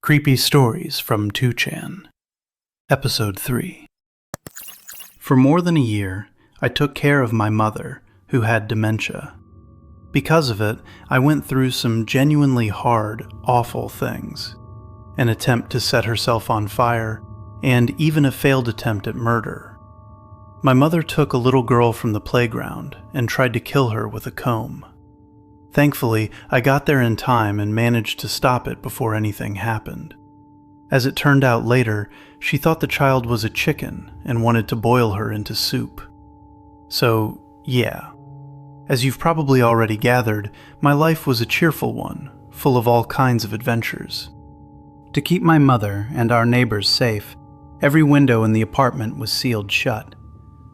Creepy Stories from 2chan. Episode 3. For more than a year, I took care of my mother, who had dementia. Because of it, I went through some genuinely hard, awful things. An attempt to set herself on fire, and even a failed attempt at murder. My mother took a little girl from the playground and tried to kill her with a comb. Thankfully, I got there in time and managed to stop it before anything happened. As it turned out later, she thought the child was a chicken and wanted to boil her into soup. So, yeah. As you've probably already gathered, my life was a cheerful one, full of all kinds of adventures. To keep my mother and our neighbors safe, every window in the apartment was sealed shut.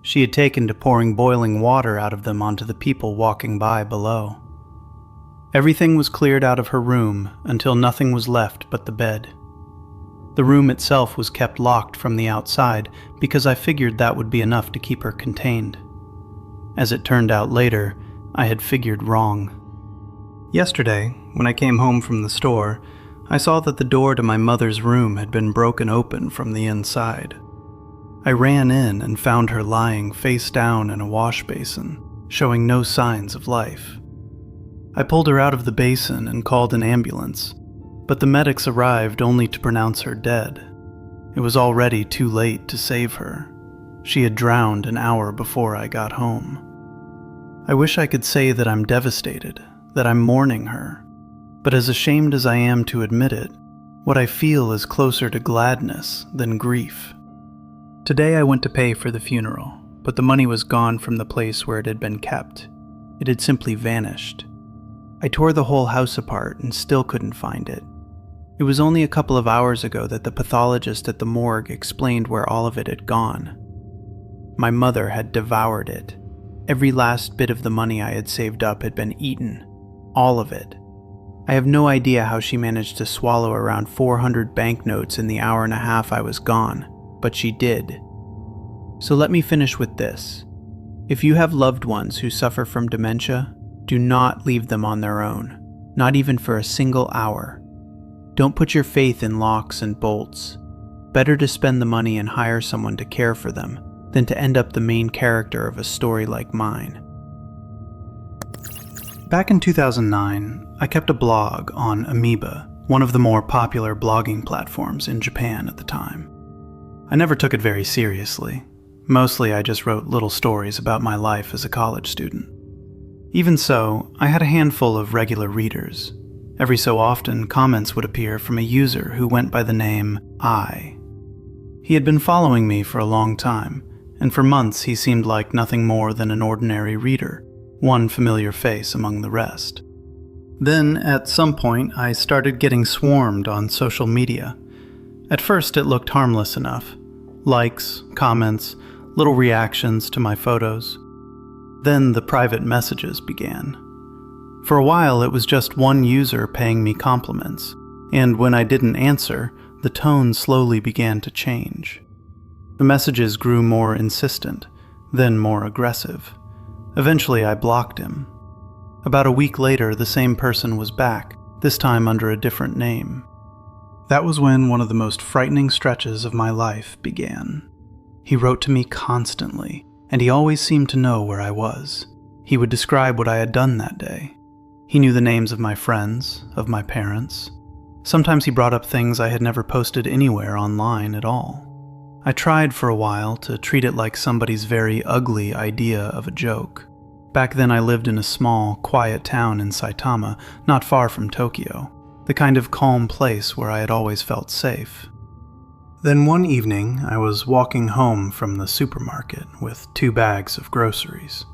She had taken to pouring boiling water out of them onto the people walking by below. Everything was cleared out of her room until nothing was left but the bed. The room itself was kept locked from the outside because I figured that would be enough to keep her contained. As it turned out later, I had figured wrong. Yesterday, when I came home from the store, I saw that the door to my mother's room had been broken open from the inside. I ran in and found her lying face down in a wash basin, showing no signs of life. I pulled her out of the basin and called an ambulance, but the medics arrived only to pronounce her dead. It was already too late to save her. She had drowned an hour before I got home. I wish I could say that I'm devastated, that I'm mourning her, but as ashamed as I am to admit it, what I feel is closer to gladness than grief. Today I went to pay for the funeral, but the money was gone from the place where it had been kept. It had simply vanished. I tore the whole house apart and still couldn't find it. It was only a couple of hours ago that the pathologist at the morgue explained where all of it had gone. My mother had devoured it. Every last bit of the money I had saved up had been eaten. All of it. I have no idea how she managed to swallow around 400 banknotes in the hour and a half I was gone, but she did. So let me finish with this. If you have loved ones who suffer from dementia, do not leave them on their own, not even for a single hour. Don't put your faith in locks and bolts. Better to spend the money and hire someone to care for them than to end up the main character of a story like mine. Back in 2009, I kept a blog on Amoeba, one of the more popular blogging platforms in Japan at the time. I never took it very seriously. Mostly I just wrote little stories about my life as a college student. Even so, I had a handful of regular readers. Every so often, comments would appear from a user who went by the name I. He had been following me for a long time, and for months he seemed like nothing more than an ordinary reader, one familiar face among the rest. Then, at some point, I started getting swarmed on social media. At first it looked harmless enough. Likes, comments, little reactions to my photos. Then the private messages began. For a while it was just one user paying me compliments, and when I didn't answer, the tone slowly began to change. The messages grew more insistent, then more aggressive. Eventually I blocked him. About a week later, the same person was back, this time under a different name. That was when one of the most frightening stretches of my life began. He wrote to me constantly, and he always seemed to know where I was. He would describe what I had done that day. He knew the names of my friends, of my parents. Sometimes he brought up things I had never posted anywhere online at all. I tried for a while to treat it like somebody's very ugly idea of a joke. Back then I lived in a small, quiet town in Saitama, not far from Tokyo, the kind of calm place where I had always felt safe. Then one evening, I was walking home from the supermarket with 2 bags of groceries.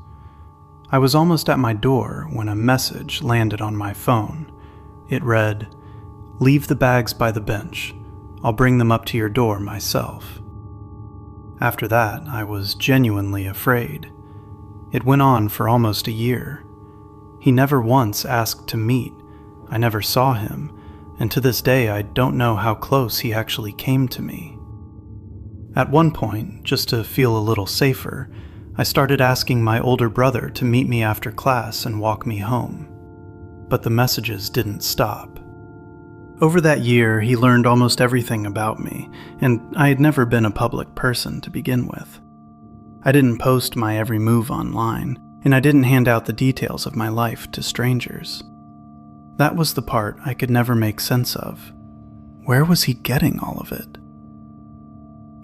I was almost at my door when a message landed on my phone. It read, "Leave the bags by the bench. I'll bring them up to your door myself." After that, I was genuinely afraid. It went on for almost a year. He never once asked to meet. I never saw him, and to this day I don't know how close he actually came to me. At one point, just to feel a little safer, I started asking my older brother to meet me after class and walk me home. but the messages didn't stop. Over that year, he learned almost everything about me, and I had never been a public person to begin with. I didn't post my every move online, and I didn't hand out the details of my life to strangers. That was the part I could never make sense of. Where was he getting all of it?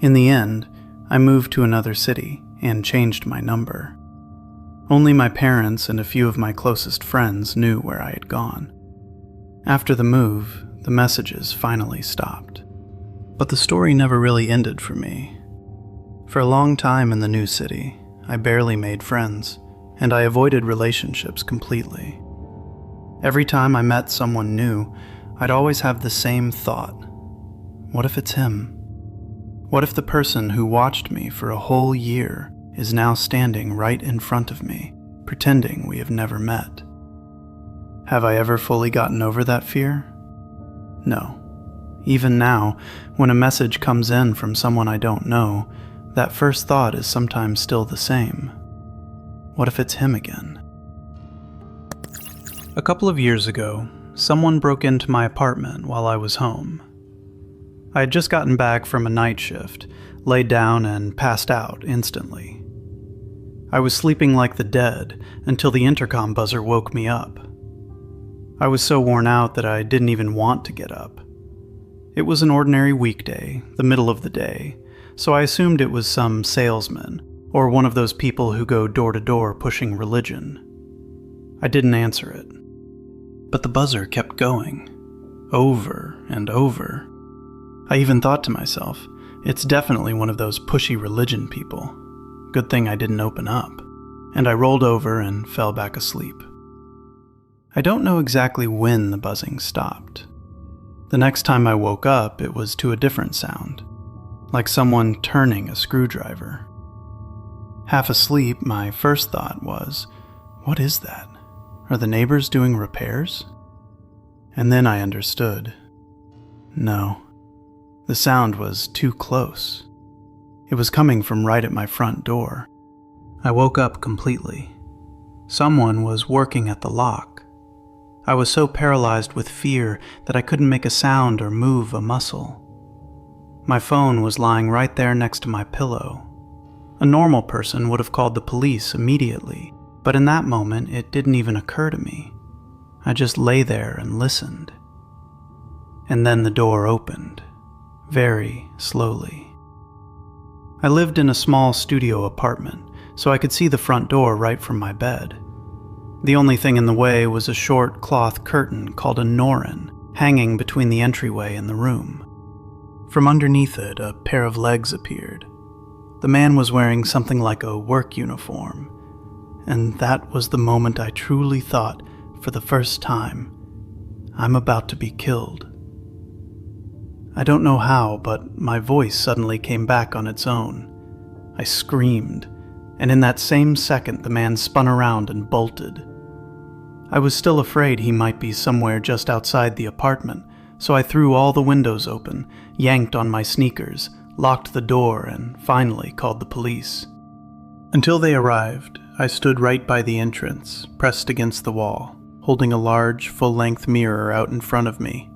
In the end, I moved to another city and changed my number. Only my parents and a few of my closest friends knew where I had gone. After the move, the messages finally stopped. But the story never really ended for me. For a long time in the new city, I barely made friends, and I avoided relationships completely. Every time I met someone new, I'd always have the same thought. What if it's him? What if the person who watched me for a whole year is now standing right in front of me, pretending we have never met? Have I ever fully gotten over that fear? No. Even now, when a message comes in from someone I don't know, that first thought is sometimes still the same. What if it's him again? A couple of years ago, someone broke into my apartment while I was home. I had just gotten back from a night shift, laid down and passed out instantly. I was sleeping like the dead until the intercom buzzer woke me up. I was so worn out that I didn't even want to get up. It was an ordinary weekday, the middle of the day, so I assumed it was some salesman or one of those people who go door to door pushing religion. I didn't answer it. But the buzzer kept going, over and over. I even thought to myself, it's definitely one of those pushy religion people. Good thing I didn't open up. And I rolled over and fell back asleep. I don't know exactly when the buzzing stopped. The next time I woke up, it was to a different sound, like someone turning a screwdriver. Half asleep, my first thought was, what is that? Are the neighbors doing repairs? And then I understood. No, the sound was too close. It was coming from right at my front door. I woke up completely. Someone was working at the lock. I was so paralyzed with fear that I couldn't make a sound or move a muscle. My phone was lying right there next to my pillow. A normal person would have called the police immediately, but in that moment it didn't even occur to me. I just lay there and listened. And then the door opened, very slowly. I lived in a small studio apartment, so I could see the front door right from my bed. The only thing in the way was a short cloth curtain called a Noren, hanging between the entryway and the room. From underneath it, a pair of legs appeared. The man was wearing something like a work uniform, and that was the moment I truly thought, for the first time, I'm about to be killed. I don't know how, but my voice suddenly came back on its own. I screamed, and in that same second the man spun around and bolted. I was still afraid he might be somewhere just outside the apartment, so I threw all the windows open, yanked on my sneakers, locked the door, and finally called the police. Until they arrived, I stood right by the entrance, pressed against the wall, holding a large, full-length mirror out in front of me.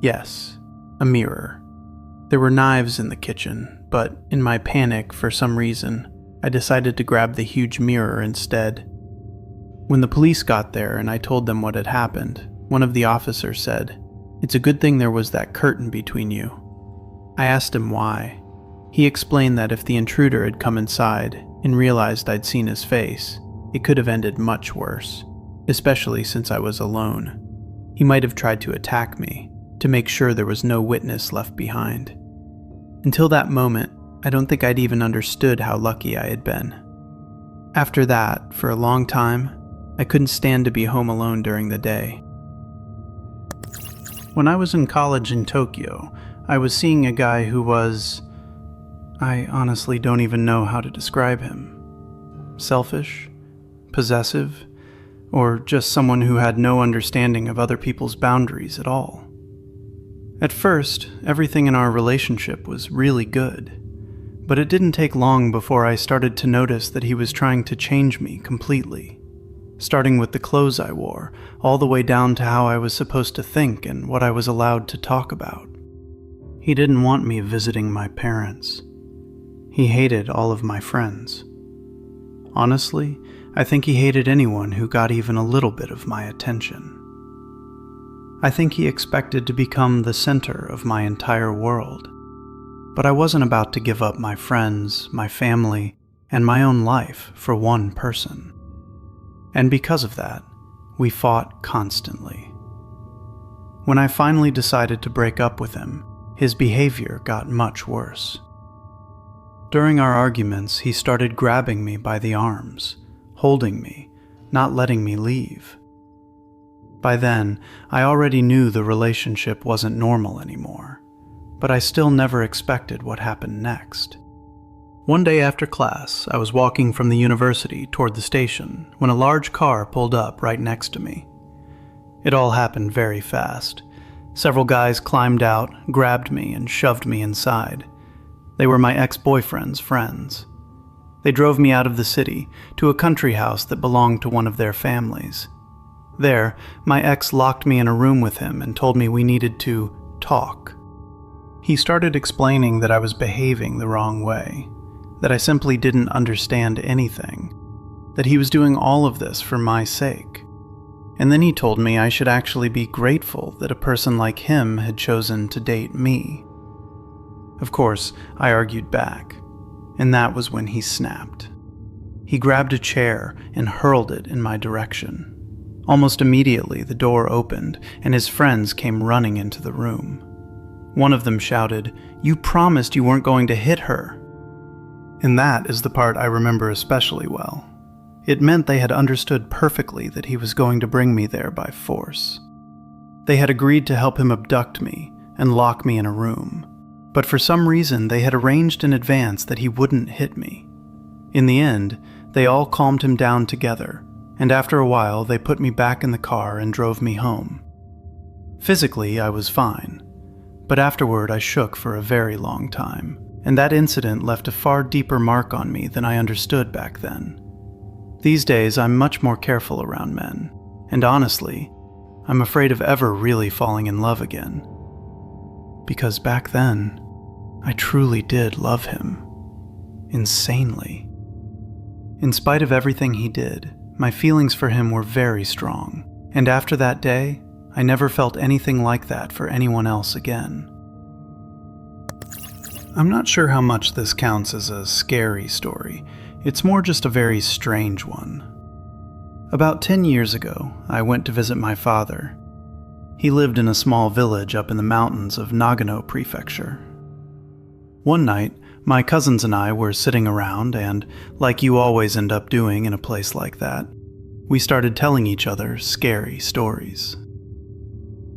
Yes, a mirror. There were knives in the kitchen, but in my panic, for some reason, I decided to grab the huge mirror instead. When the police got there and I told them what had happened, one of the officers said, "It's a good thing there was that curtain between you." I asked him why. He explained that if the intruder had come inside and realized I'd seen his face, it could have ended much worse, especially since I was alone. He might have tried to attack me, to make sure there was no witness left behind. Until that moment, I don't think I'd even understood how lucky I had been. After that, for a long time, I couldn't stand to be home alone during the day. When I was in college in Tokyo, I was seeing a guy who was... I honestly don't even know how to describe him. Selfish? Possessive? Or just someone who had no understanding of other people's boundaries at all. At first, everything in our relationship was really good, but it didn't take long before I started to notice that he was trying to change me completely. starting with the clothes I wore, all the way down to how I was supposed to think and what I was allowed to talk about. He didn't want me visiting my parents. He hated all of my friends. Honestly, I think he hated anyone who got even a little bit of my attention. I think he expected to become the center of my entire world. But I wasn't about to give up my friends, my family, and my own life for one person. And because of that, we fought constantly. When I finally decided to break up with him, his behavior got much worse. During our arguments, he started grabbing me by the arms, holding me, not letting me leave. By then, I already knew the relationship wasn't normal anymore, but I still never expected what happened next. One day after class, I was walking from the university toward the station when a large car pulled up right next to me. It all happened very fast. Several guys climbed out, grabbed me, and shoved me inside. They were my ex-boyfriend's friends. They drove me out of the city to a country house that belonged to one of their families. There, my ex locked me in a room with him and told me we needed to talk. He started explaining that I was behaving the wrong way, that I simply didn't understand anything, that he was doing all of this for my sake. And then he told me I should actually be grateful that a person like him had chosen to date me. Of course, I argued back, and that was when he snapped. He grabbed a chair and hurled it in my direction. Almost immediately, the door opened, and his friends came running into the room. One of them shouted, "You promised you weren't going to hit her." And that is the part I remember especially well. It meant they had understood perfectly that he was going to bring me there by force. They had agreed to help him abduct me and lock me in a room, but for some reason they had arranged in advance that he wouldn't hit me. In the end, they all calmed him down together, and after a while they put me back in the car and drove me home. Physically, I was fine, but afterward I shook for a very long time, and that incident left a far deeper mark on me than I understood back then. These days, I'm much more careful around men, and honestly, I'm afraid of ever really falling in love again. Because back then, I truly did love him. Insanely. In spite of everything he did, my feelings for him were very strong, and after that day, I never felt anything like that for anyone else again. I'm not sure how much this counts as a scary story. It's more just a very strange one. About 10 years ago, I went to visit my father. He lived in a small village up in the mountains of Nagano Prefecture. One night, my cousins and I were sitting around and, like you always end up doing in a place like that, we started telling each other scary stories.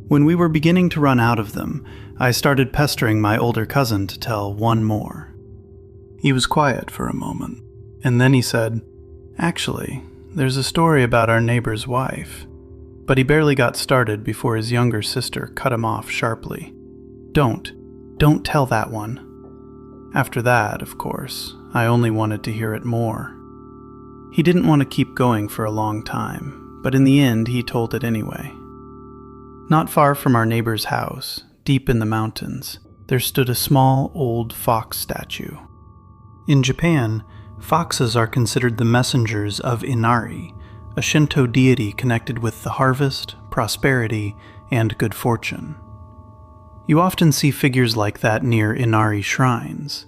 When we were beginning to run out of them, I started pestering my older cousin to tell one more. He was quiet for a moment, and then he said, "Actually, there's a story about our neighbor's wife." But he barely got started before his younger sister cut him off sharply. Don't tell that one." After that, of course, I only wanted to hear it more. He didn't want to keep going for a long time, but in the end he told it anyway. Not far from our neighbor's house, deep in the mountains, there stood a small old fox statue. In Japan, foxes are considered the messengers of Inari, a Shinto deity connected with the harvest, prosperity, and good fortune. You often see figures like that near Inari shrines.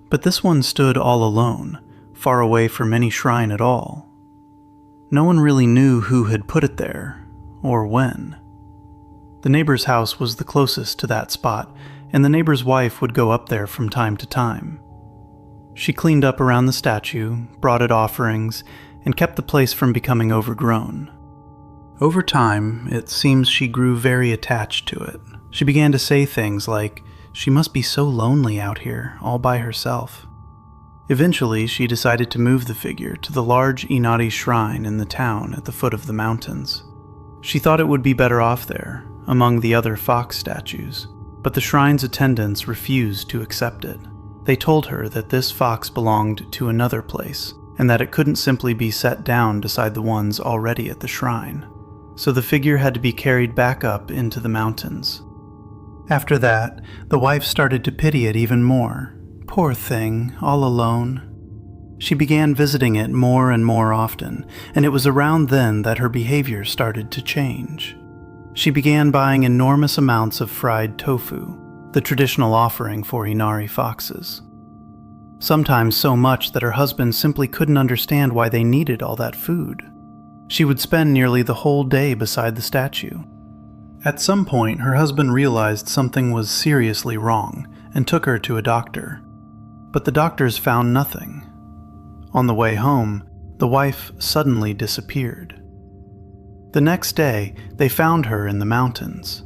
But this one stood all alone, far away from any shrine at all. No one really knew who had put it there, or when. The neighbor's house was the closest to that spot, and the neighbor's wife would go up there from time to time. She cleaned up around the statue, brought it offerings, and kept the place from becoming overgrown. Over time, it seems she grew very attached to it. She began to say things like, she must be so lonely out here, all by herself. Eventually, she decided to move the figure to the large Inari shrine in the town at the foot of the mountains. She thought it would be better off there, among the other fox statues, but the shrine's attendants refused to accept it. They told her that this fox belonged to another place, and that it couldn't simply be set down beside the ones already at the shrine, so the figure had to be carried back up into the mountains. After that, the wife started to pity it even more. Poor thing, all alone. She began visiting it more and more often, and it was around then that her behavior started to change. She began buying enormous amounts of fried tofu, the traditional offering for Inari foxes. Sometimes so much that her husband simply couldn't understand why they needed all that food. She would spend nearly the whole day beside the statue. At some point, her husband realized something was seriously wrong and took her to a doctor. But the doctors found nothing. On the way home, the wife suddenly disappeared. The next day, they found her in the mountains.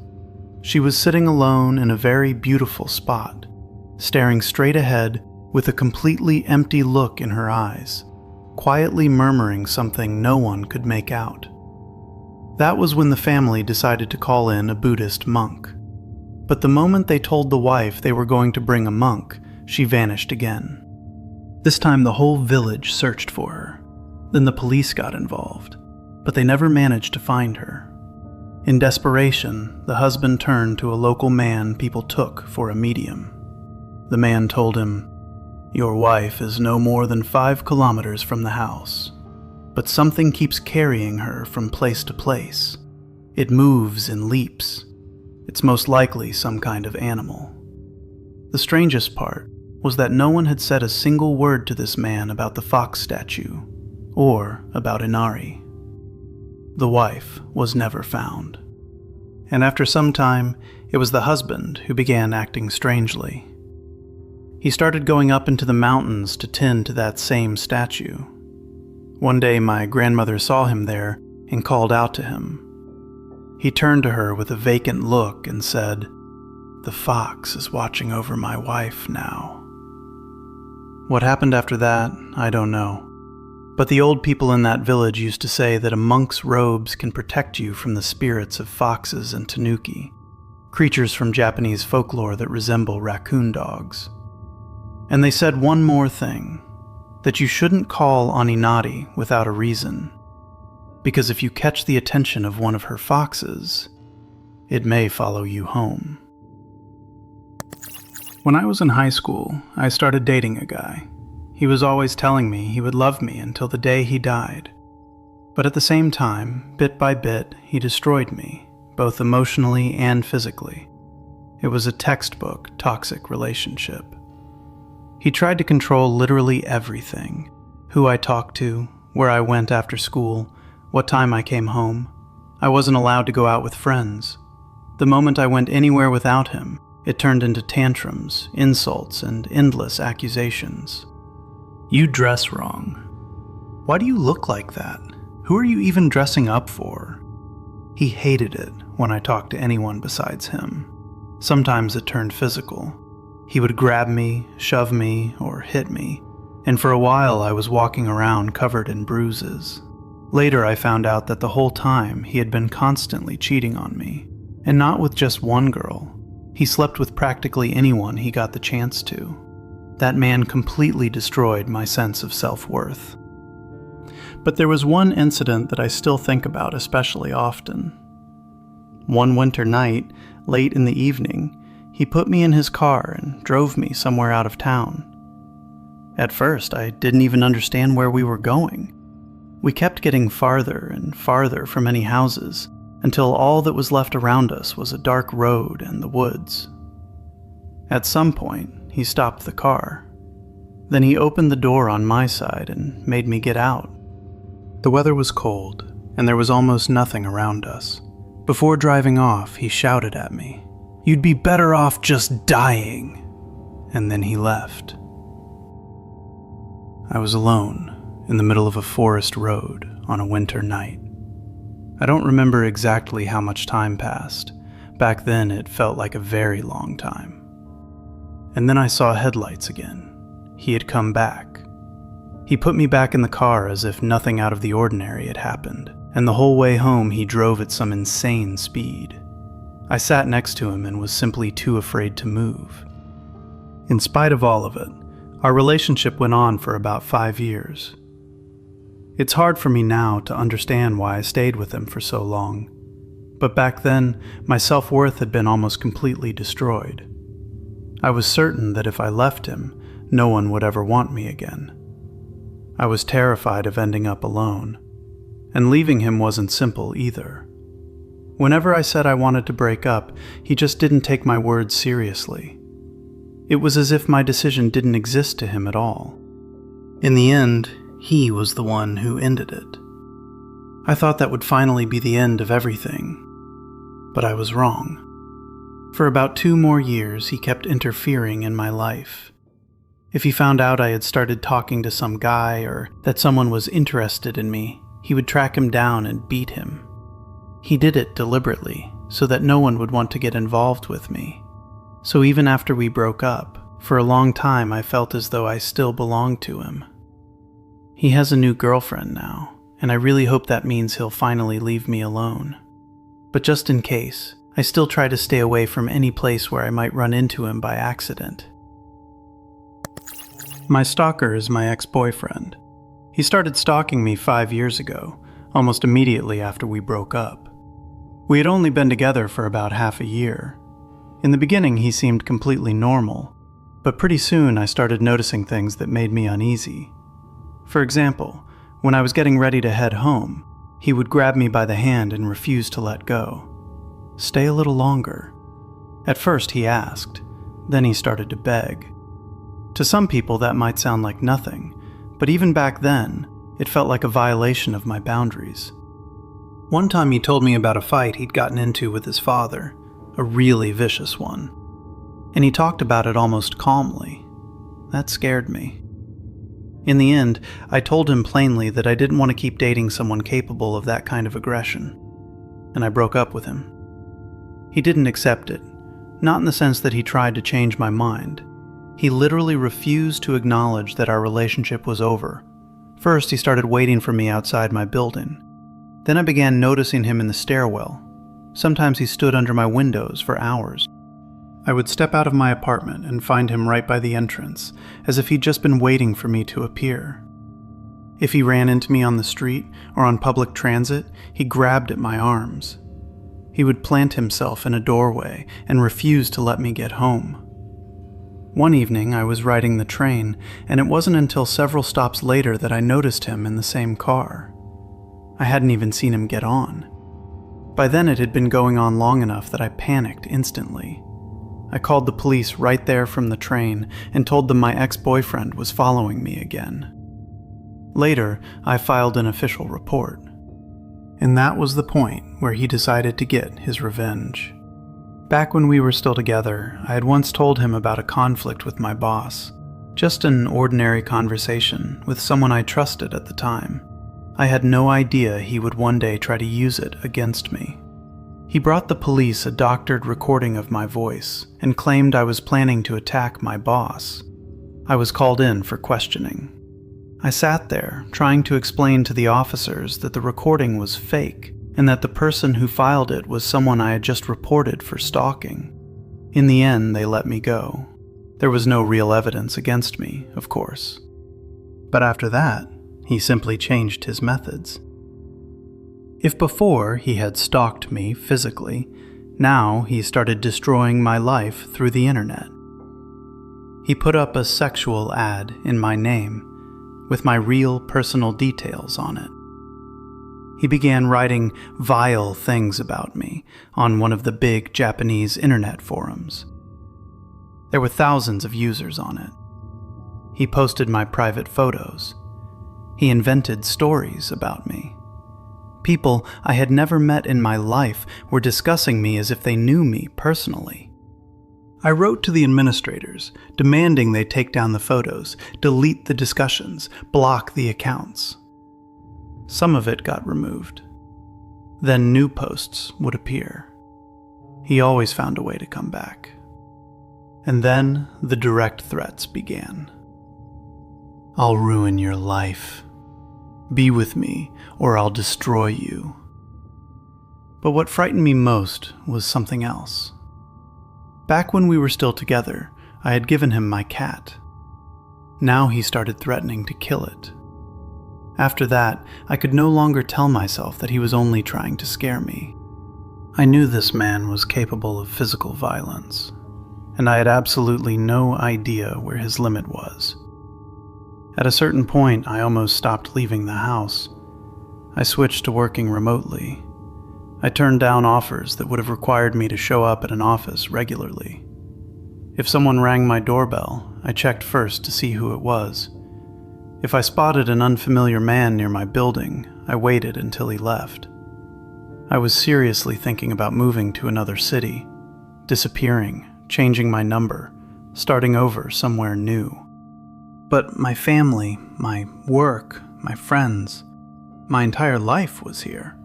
She was sitting alone in a very beautiful spot, staring straight ahead with a completely empty look in her eyes, quietly murmuring something no one could make out. That was when the family decided to call in a Buddhist monk. But the moment they told the wife they were going to bring a monk, she vanished again. This time the whole village searched for her. Then the police got involved, but they never managed to find her. In desperation, the husband turned to a local man people took for a medium. The man told him, "Your wife is no more than 5 kilometers from the house, but something keeps carrying her from place to place. It moves and leaps. It's most likely some kind of animal." The strangest part was that no one had said a single word to this man about the fox statue, or about Inari. The wife was never found. And after some time, it was the husband who began acting strangely. He started going up into the mountains to tend to that same statue. One day my grandmother saw him there and called out to him. He turned to her with a vacant look and said, "The fox is watching over my wife now." What happened after that, I don't know. But the old people in that village used to say that a monk's robes can protect you from the spirits of foxes and tanuki, creatures from Japanese folklore that resemble raccoon dogs. And they said one more thing, that you shouldn't call on Inari without a reason, because if you catch the attention of one of her foxes, it may follow you home. When I was in high school, I started dating a guy. He was always telling me he would love me until the day he died. But at the same time, bit by bit, he destroyed me, both emotionally and physically. It was a textbook toxic relationship. He tried to control literally everything: who I talked to, where I went after school, what time I came home. I wasn't allowed to go out with friends. The moment I went anywhere without him, it turned into tantrums, insults, and endless accusations. "You dress wrong. Why do you look like that? Who are you even dressing up for?" He hated it when I talked to anyone besides him. Sometimes it turned physical. He would grab me, shove me, or hit me, and for a while I was walking around covered in bruises. Later I found out that the whole time he had been constantly cheating on me, and not with just one girl. He slept with practically anyone he got the chance to. That man completely destroyed my sense of self-worth. But there was one incident that I still think about especially often. One winter night, late in the evening, he put me in his car and drove me somewhere out of town. At first, I didn't even understand where we were going. We kept getting farther and farther from any houses, until all that was left around us was a dark road and the woods. At some point, he stopped the car. Then he opened the door on my side and made me get out. The weather was cold, and there was almost nothing around us. Before driving off, he shouted at me, "You'd be better off just dying." And then he left. I was alone, in the middle of a forest road on a winter night. I don't remember exactly how much time passed. Back then, it felt like a very long time. And then I saw headlights again. He had come back. He put me back in the car as if nothing out of the ordinary had happened, and the whole way home he drove at some insane speed. I sat next to him and was simply too afraid to move. In spite of all of it, our relationship went on for about 5 years. It's hard for me now to understand why I stayed with him for so long. But back then, my self-worth had been almost completely destroyed. I was certain that if I left him, no one would ever want me again. I was terrified of ending up alone, and leaving him wasn't simple either. Whenever I said I wanted to break up, he just didn't take my words seriously. It was as if my decision didn't exist to him at all. In the end, he was the one who ended it. I thought that would finally be the end of everything. But I was wrong. For about 2 more years, he kept interfering in my life. If he found out I had started talking to some guy or that someone was interested in me, he would track him down and beat him. He did it deliberately, so that no one would want to get involved with me. So even after we broke up, for a long time I felt as though I still belonged to him. He has a new girlfriend now, and I really hope that means he'll finally leave me alone. But just in case, I still try to stay away from any place where I might run into him by accident. My stalker is my ex-boyfriend. He started stalking me 5 years ago, almost immediately after we broke up. We had only been together for about half a year. In the beginning, he seemed completely normal, but pretty soon I started noticing things that made me uneasy. For example, when I was getting ready to head home, he would grab me by the hand and refuse to let go. Stay a little longer. At first he asked, then he started to beg. To some people that might sound like nothing, but even back then, it felt like a violation of my boundaries. One time he told me about a fight he'd gotten into with his father, a really vicious one. And he talked about it almost calmly. That scared me. In the end, I told him plainly that I didn't want to keep dating someone capable of that kind of aggression, and I broke up with him. He didn't accept it, not in the sense that he tried to change my mind. He literally refused to acknowledge that our relationship was over. First, he started waiting for me outside my building. Then I began noticing him in the stairwell. Sometimes he stood under my windows for hours. I would step out of my apartment and find him right by the entrance, as if he'd just been waiting for me to appear. If he ran into me on the street or on public transit, he grabbed at my arms. He would plant himself in a doorway and refuse to let me get home. One evening, I was riding the train, and it wasn't until several stops later that I noticed him in the same car. I hadn't even seen him get on. By then, it had been going on long enough that I panicked instantly. I called the police right there from the train and told them my ex-boyfriend was following me again. Later, I filed an official report. And that was the point where he decided to get his revenge. Back when we were still together, I had once told him about a conflict with my boss. Just an ordinary conversation with someone I trusted at the time. I had no idea he would one day try to use it against me. He brought the police a doctored recording of my voice and claimed I was planning to attack my boss. I was called in for questioning. I sat there, trying to explain to the officers that the recording was fake and that the person who filed it was someone I had just reported for stalking. In the end, they let me go. There was no real evidence against me, of course. But after that, he simply changed his methods. If before he had stalked me physically, now he started destroying my life through the internet. He put up a sexual ad in my name, with my real personal details on it. He began writing vile things about me on one of the big Japanese internet forums. There were thousands of users on it. He posted my private photos. He invented stories about me. People I had never met in my life were discussing me as if they knew me personally. I wrote to the administrators, demanding they take down the photos, delete the discussions, block the accounts. Some of it got removed. Then new posts would appear. He always found a way to come back. And then the direct threats began. "I'll ruin your life. Be with me, or I'll destroy you." But what frightened me most was something else. Back when we were still together, I had given him my cat. Now he started threatening to kill it. After that, I could no longer tell myself that he was only trying to scare me. I knew this man was capable of physical violence, and I had absolutely no idea where his limit was. At a certain point, I almost stopped leaving the house. I switched to working remotely. I turned down offers that would have required me to show up at an office regularly. If someone rang my doorbell, I checked first to see who it was. If I spotted an unfamiliar man near my building, I waited until he left. I was seriously thinking about moving to another city, disappearing, changing my number, starting over somewhere new. But my family, my work, my friends, my entire life was here.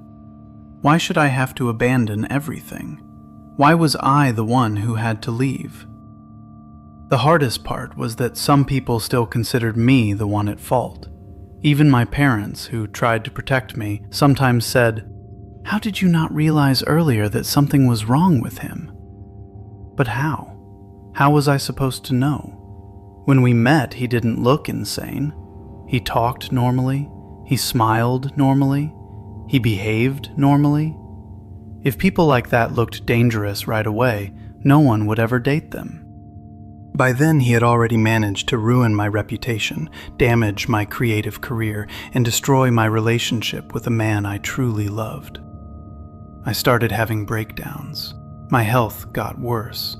Why should I have to abandon everything? Why was I the one who had to leave? The hardest part was that some people still considered me the one at fault. Even my parents, who tried to protect me, sometimes said, "How did you not realize earlier that something was wrong with him?" But how? How was I supposed to know? When we met, he didn't look insane. He talked normally. He smiled normally. He behaved normally. If people like that looked dangerous right away, no one would ever date them. By then, he had already managed to ruin my reputation, damage my creative career, and destroy my relationship with a man I truly loved. I started having breakdowns. My health got worse.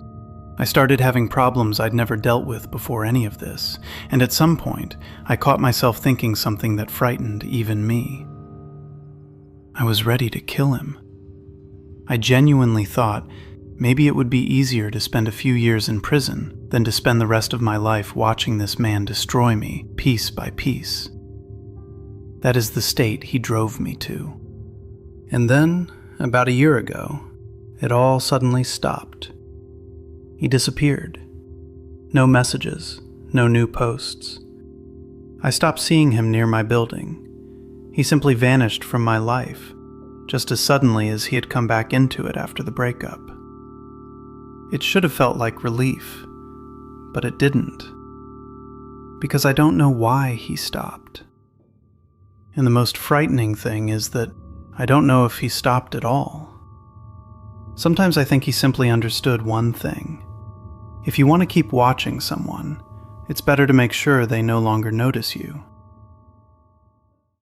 I started having problems I'd never dealt with before any of this, and at some point, I caught myself thinking something that frightened even me. I was ready to kill him. I genuinely thought maybe it would be easier to spend a few years in prison than to spend the rest of my life watching this man destroy me piece by piece. That is the state he drove me to. And then, about a year ago, it all suddenly stopped. He disappeared. No messages, no new posts. I stopped seeing him near my building. He simply vanished from my life, just as suddenly as he had come back into it after the breakup. It should have felt like relief, but it didn't, because I don't know why he stopped. And the most frightening thing is that I don't know if he stopped at all. Sometimes I think he simply understood one thing. If you want to keep watching someone, it's better to make sure they no longer notice you.